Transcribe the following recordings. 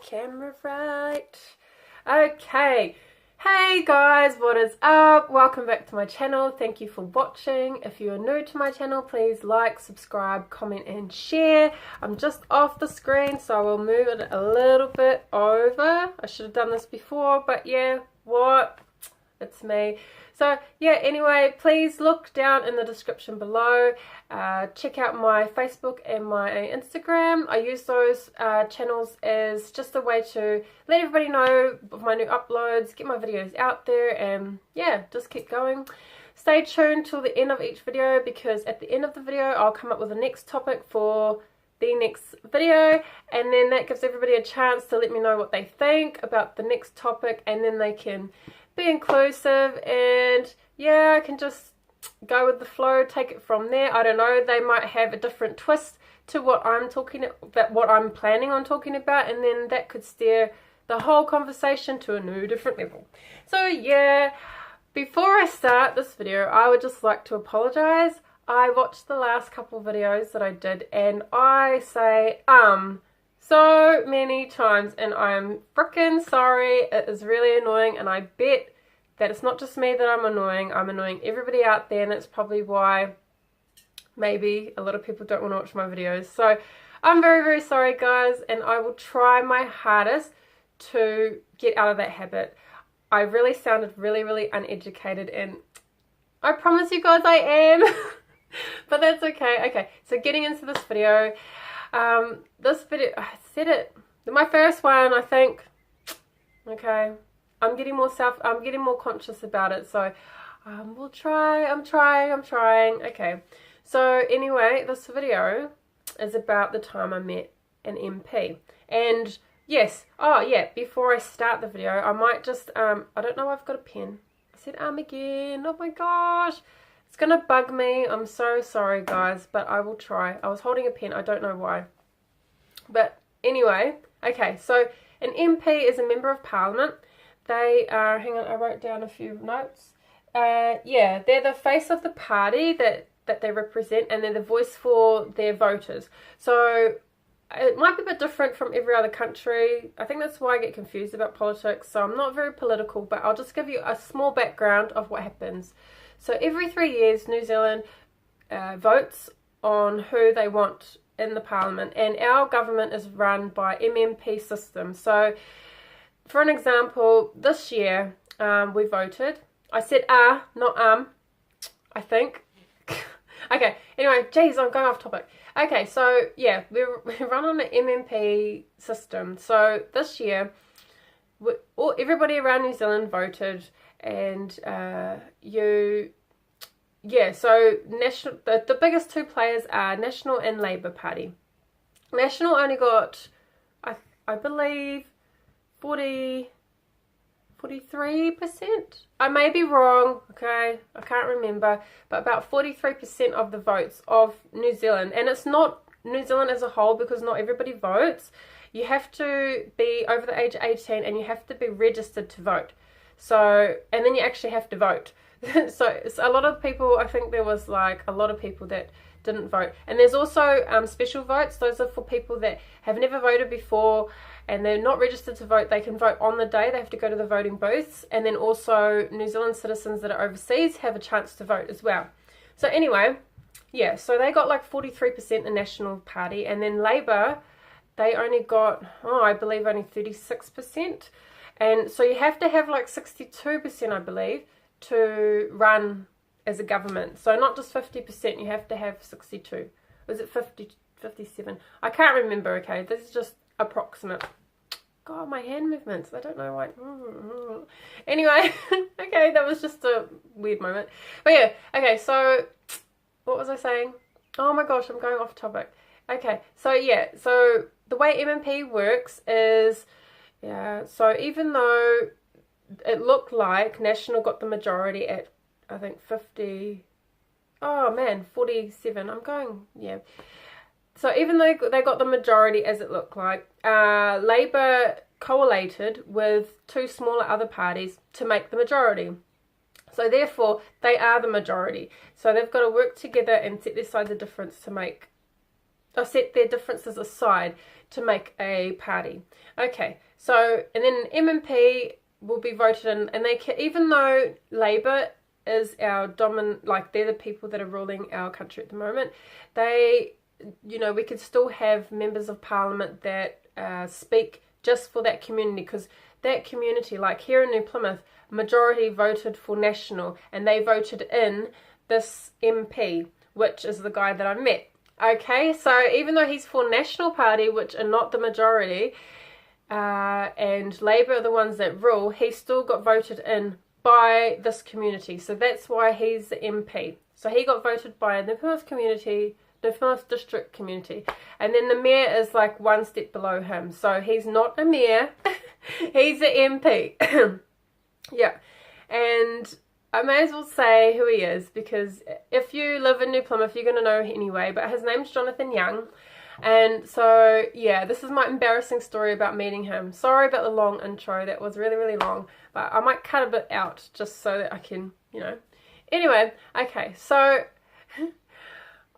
camera right. Okay. Hey guys, what is up? Welcome back to my channel. Thank you for watching. If you are new to my channel, please like, subscribe, comment and share. I'm just off the screen, so I will move it a little bit over. I should have done this before, but yeah, what? It's me. So yeah, anyway, please look down in the description below. Check out my Facebook and my Instagram. I use those channels as just a way to let everybody know of my new uploads, get my videos out there, and yeah, just keep going. Stay tuned till the end of each video, because at the end of the video I'll come up with the next topic for the next video, and then that gives everybody a chance to let me know what they think about the next topic, and then they can be inclusive, and yeah, I can just go with the flow, take it from there. I don't know, they might have a different twist to what I'm planning on talking about, and then that could steer the whole conversation to a new different level. So yeah, before I start this video, I would just like to apologize. I watched the last couple of videos that I did, and I say so many times, and I'm freaking sorry. It is really annoying, and I bet that it's not just me that I'm annoying everybody out there, and that's probably why maybe a lot of people don't want to watch my videos. So I'm very, very sorry guys, and I will try my hardest to get out of that habit. I really sounded really, really uneducated, and I promise you guys I am. But that's okay. Okay, so getting into this video. This video, I said it, my first one, I think. Okay, I'm getting more conscious about it, so we'll try. I'm trying. Okay, so anyway, this video is about the time I met an MP. And yes, oh yeah, before I start the video, I might just I don't know, I've got a pen. I said again. Oh my gosh, it's gonna bug me. I'm so sorry guys, but I will try. I was holding a pen, I don't know why. But anyway, okay, so an MP is a member of parliament. They are, hang on, I wrote down a few notes. Yeah, they're the face of the party that they represent, and they're the voice for their voters. So it might be a bit different from every other country. I think that's why I get confused about politics. So I'm not very political, but I'll just give you a small background of what happens. So every 3 years, New Zealand votes on who they want in the parliament, and our government is run by MMP system. So for an example, this year we voted. I said not I think. Okay, anyway, geez, I'm going off topic. Okay, so yeah, we run on the MMP system. So this year everybody around New Zealand voted, and yeah, so national, the biggest two players are National and Labour Party. National only got, I believe, 43%. I may be wrong, okay, I can't remember, but about 43% of the votes of New Zealand. And it's not New Zealand as a whole, because not everybody votes. You have to be over the age of 18, and you have to be registered to vote. So, and then you actually have to vote. So a lot of people, I think there was like a lot of people that didn't vote. And there's also special votes. Those are for people that have never voted before and they're not registered to vote. They can vote on the day. They have to go to the voting booths. And then also New Zealand citizens that are overseas have a chance to vote as well. So anyway, yeah, so they got like 43%, the National Party. And then Labour, they only got, I believe only 36%. And so you have to have like 62%, I believe, to run as a government. So not just 50%, you have to have 62. Was it 50, 57? I can't remember, okay? This is just approximate. God, my hand movements, I don't know why. Anyway, okay, that was just a weird moment. But yeah, okay, so what was I saying? Oh my gosh, I'm going off topic. Okay, so yeah, so the way MMP works is, yeah, so even though it looked like National got the majority at, I think, 47. I'm going, yeah. So even though they got the majority, as it looked like, Labour collated with two smaller other parties to make the majority. So therefore, they are the majority. So they've got to work together and set their sides of difference to make, or set their differences aside to make a party. Okay, so, and then MMP will be voted in, and they can, even though Labour is our dominant, like they're the people that are ruling our country at the moment, they, you know, we could still have members of parliament that speak just for that community, because that community, like here in New Plymouth, majority voted for National, and they voted in this MP, which is the guy that I met. Okay, so even though he's for National Party, which are not the majority, and Labour are the ones that rule, he still got voted in by this community. So that's why he's the MP. So he got voted by the Plymouth community, the Plymouth district community. And then the mayor is like one step below him. So he's not a mayor, he's the MP. Yeah, and I may as well say who he is, because if you live in New Plymouth, you're going to know anyway, but his name's Jonathan Young. And so, yeah, this is my embarrassing story about meeting him. Sorry about the long intro, that was really, really long, but I might cut a bit out just so that I can, you know. Anyway, okay, so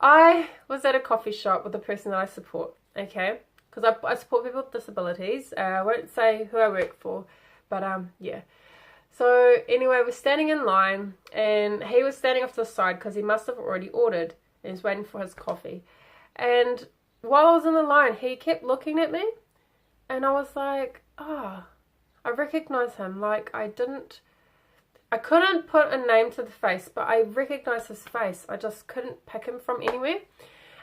I was at a coffee shop with the person that I support, okay, because I support people with disabilities. I won't say who I work for, but yeah. So anyway, we're standing in line, and he was standing off to the side because he must have already ordered and he's waiting for his coffee. And while I was in the line, he kept looking at me, and I was like, oh, I recognize him. Like, I couldn't put a name to the face, but I recognized his face. I just couldn't pick him from anywhere.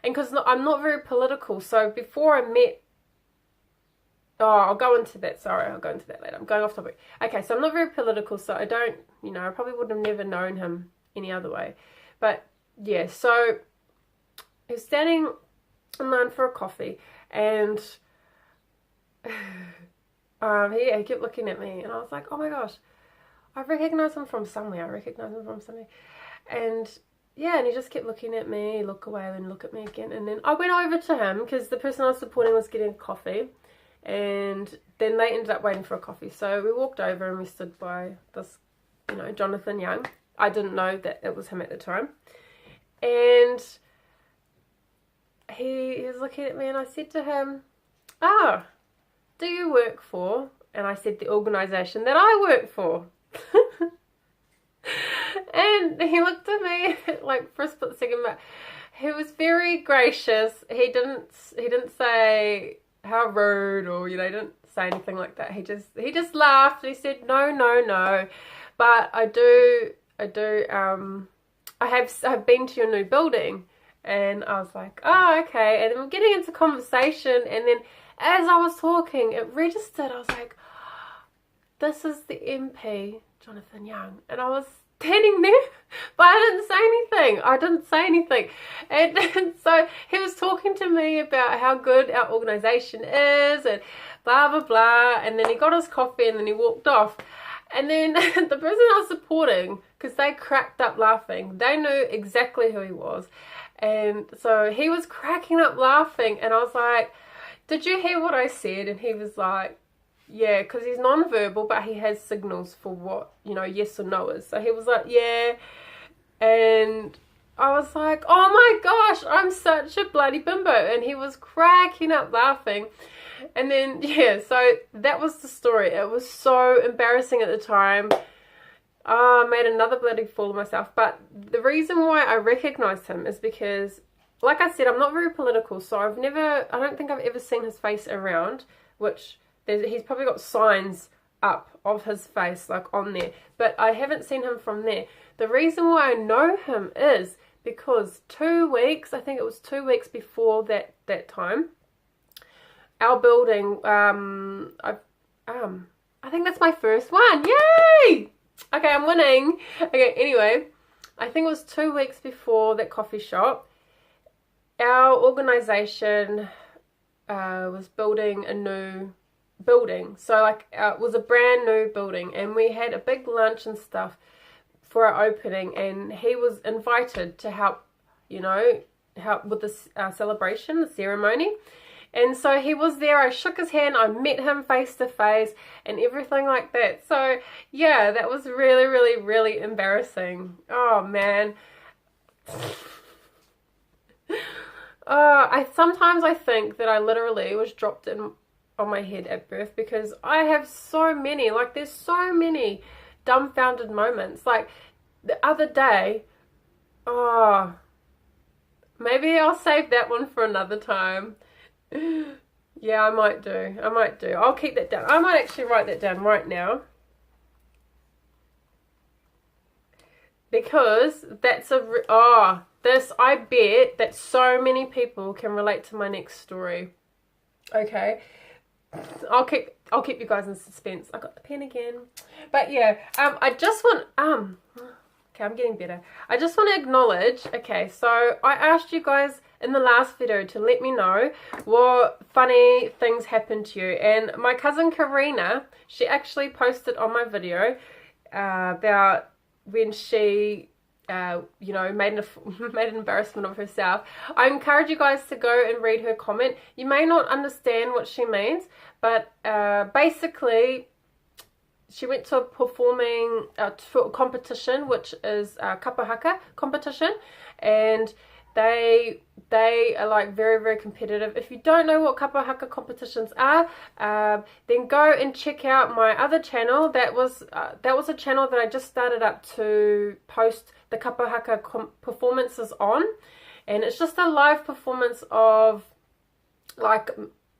And because I'm not very political, so before I met, I'll go into that. Sorry, I'll go into that later. I'm going off topic. Okay, so I'm not very political, so I don't, you know, I probably would have never known him any other way. But yeah, so he was standing in line for a coffee, and he kept looking at me, and I was like, oh my gosh, I recognize him from somewhere. And yeah, and he just kept looking at me, look away, and look at me again. And then I went over to him because the person I was supporting was getting coffee. And then they ended up waiting for a coffee. So we walked over and we stood by this, you know, Jonathan Young. I didn't know that it was him at the time. And he was looking at me, and I said to him, oh, do you work for? And I said the organisation that I work for. And he looked at me like for a split second, but he was very gracious. He didn't say how rude, or, you know, he didn't say anything like that. He just laughed, and he said, no, but I have been to your new building. And I was like, oh, okay. And then we're getting into conversation, and then as I was talking, it registered. I was like, this is the MP, Jonathan Young. And I was standing there, but I didn't say anything. And so he was talking to me about how good our organisation is, and blah, blah, blah. And then he got his coffee, and then he walked off. And then the person I was supporting, because they cracked up laughing, they knew exactly who he was. And so he was cracking up laughing, and I was like, did you hear what I said? And he was like, yeah, because he's non-verbal, but he has signals for what, you know, yes or no is. So he was like, yeah. And I was like, oh my gosh, I'm such a bloody bimbo. And he was cracking up laughing. And then, yeah, so that was the story. It was so embarrassing at the time. I made another bloody fool of myself. But the reason why I recognized him is because, like I said, I'm not very political. So I don't think I've ever seen his face around, which he's probably got signs up of his face, like on there. But I haven't seen him from there. The reason why I know him is because 2 weeks, I think it was 2 weeks before that time, our building, I think that's my first one. Yay! Okay, I'm winning. Okay, anyway, I think it was 2 weeks before that coffee shop, our organisation was building a new building. So like it was a brand new building, and we had a big lunch and stuff for our opening, and he was invited to help, you know, help with the celebration, the ceremony. And so he was there. I shook his hand, I met him face to face and everything like that. So yeah, that was really, really, really embarrassing. Oh man. sometimes I think that I literally was dropped in on my head at birth, because I have so many, like there's so many dumbfounded moments. Like the other day, maybe I'll save that one for another time. Yeah, I might do. I'll keep that down. I might actually write that down right now, because that's this, I bet that so many people can relate to my next story. Okay, I'll keep you guys in suspense. I got the pen again, but yeah, I just want okay, I'm getting better. I just want to acknowledge. Okay, so I asked you guys in the last video to let me know what funny things happened to you, and my cousin Karina, she actually posted on my video about when she you know, made an embarrassment of herself. I encourage you guys to go and read her comment. You may not understand what she means, but basically she went to a performing competition, which is a kapa haka competition, and they are like very, very competitive. If you don't know what kapa haka competitions are, then go and check out my other channel. That was a channel that I just started up to post the kapa haka performances on, and it's just a live performance of like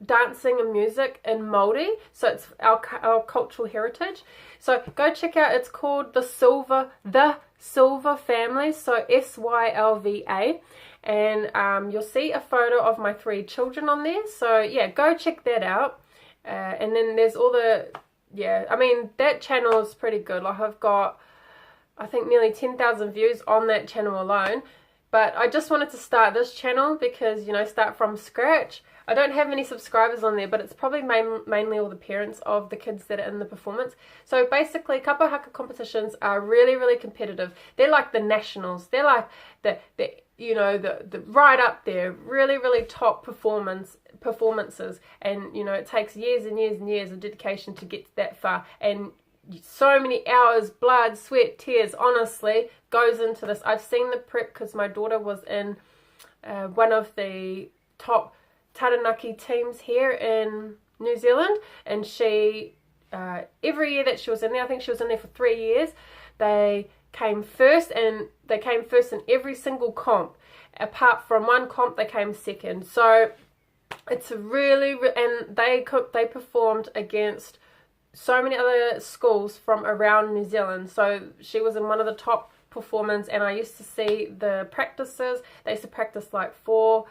dancing and music in Māori, so it's our cultural heritage. So go check out, it's called the Silva Family, so SYLVA, and you'll see a photo of my 3 children on there. So yeah, go check that out. And then there's all the, yeah, I mean that channel is pretty good. Like I've got, I think, nearly 10,000 views on that channel alone. But I just wanted to start this channel because, you know, start from scratch. I don't have many subscribers on there, but it's probably mainly all the parents of the kids that are in the performance. So basically, kapa haka competitions are really, really competitive. They're like the nationals. They're like the you know, the right up there, really, really top performances. And, you know, it takes years and years and years of dedication to get that far. And so many hours, blood, sweat, tears, honestly, goes into this. I've seen the prep because my daughter was in one of the top Taranaki teams here in New Zealand, and she every year that she was in there, I think she was in there for 3 years, they came first, and they came first in every single comp. Apart from one comp, they came second. So it's really, and they performed against so many other schools from around New Zealand. So she was in one of the top performers, and I used to see the practices. They used to practice like 4-5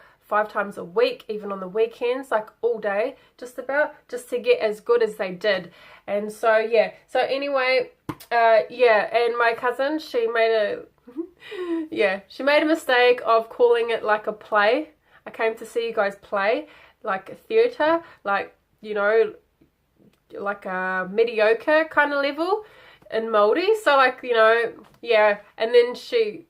times a week, even on the weekends, like all day, just to get as good as they did. And so yeah, so anyway, yeah, and my cousin, she made a mistake of calling it like a play. I came to see you guys play, like a theatre, like, you know, like a mediocre kind of level in Māori. So like, you know, yeah, and then she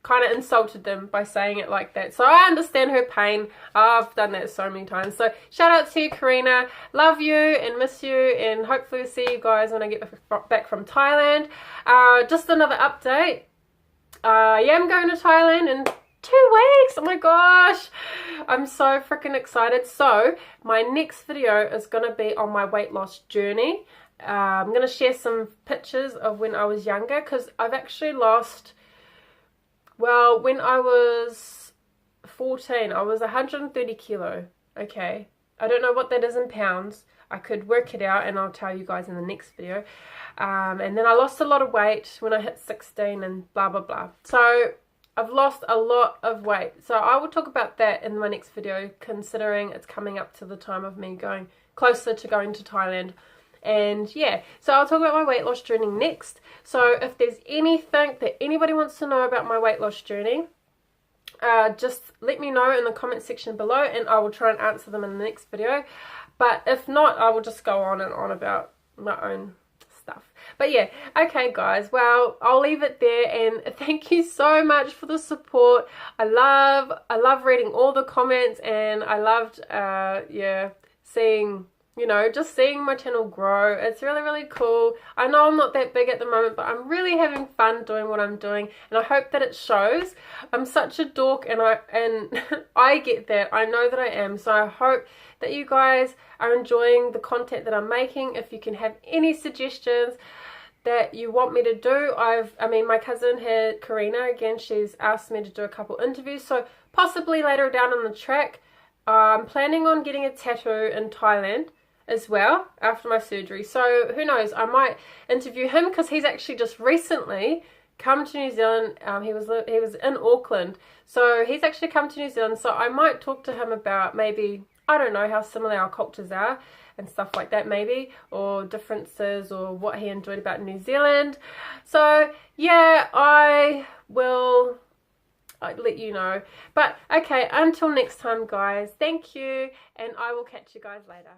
kind of insulted them by saying it like that. So I understand her pain. I've done that so many times. So shout out to you, Karina. Love you and miss you, and hopefully see you guys when I get back from Thailand. Just another update. I am going to Thailand in 2 weeks. Oh my gosh, I'm so freaking excited. So my next video is going to be on my weight loss journey. I'm going to share some pictures of when I was younger, because I've actually lost, well, when I was 14, I was 130 kilo. Okay, I don't know what that is in pounds. I could work it out and I'll tell you guys in the next video. And then I lost a lot of weight when I hit 16 and blah blah blah. So I've lost a lot of weight. So I will talk about that in my next video, considering it's coming up to the time of me going closer to going to Thailand. And yeah, so I'll talk about my weight loss journey next. So if there's anything that anybody wants to know about my weight loss journey, just let me know in the comment section below, and I will try and answer them in the next video. But if not, I will just go on and on about my own stuff. But yeah, okay guys, well, I'll leave it there, and thank you so much for the support. I love reading all the comments, and I loved yeah, seeing you know, just seeing my channel grow. It's really, really cool. I know I'm not that big at the moment, but I'm really having fun doing what I'm doing, and I hope that it shows. I'm such a dork, and I get that. I know that I am. So I hope that you guys are enjoying the content that I'm making. If you can have any suggestions that you want me to do, I mean, my cousin here, Karina, again, she's asked me to do a couple interviews, so possibly later down on the track. I'm planning on getting a tattoo in Thailand as well after my surgery, so who knows, I might interview him, because he's actually just recently come to New Zealand. He was in Auckland, so he's actually come to New Zealand, so I might talk to him about maybe, I don't know, how similar our cultures are and stuff like that, maybe, or differences, or what he enjoyed about New Zealand. So yeah, I'll let you know. But okay, until next time guys, thank you, and I will catch you guys later.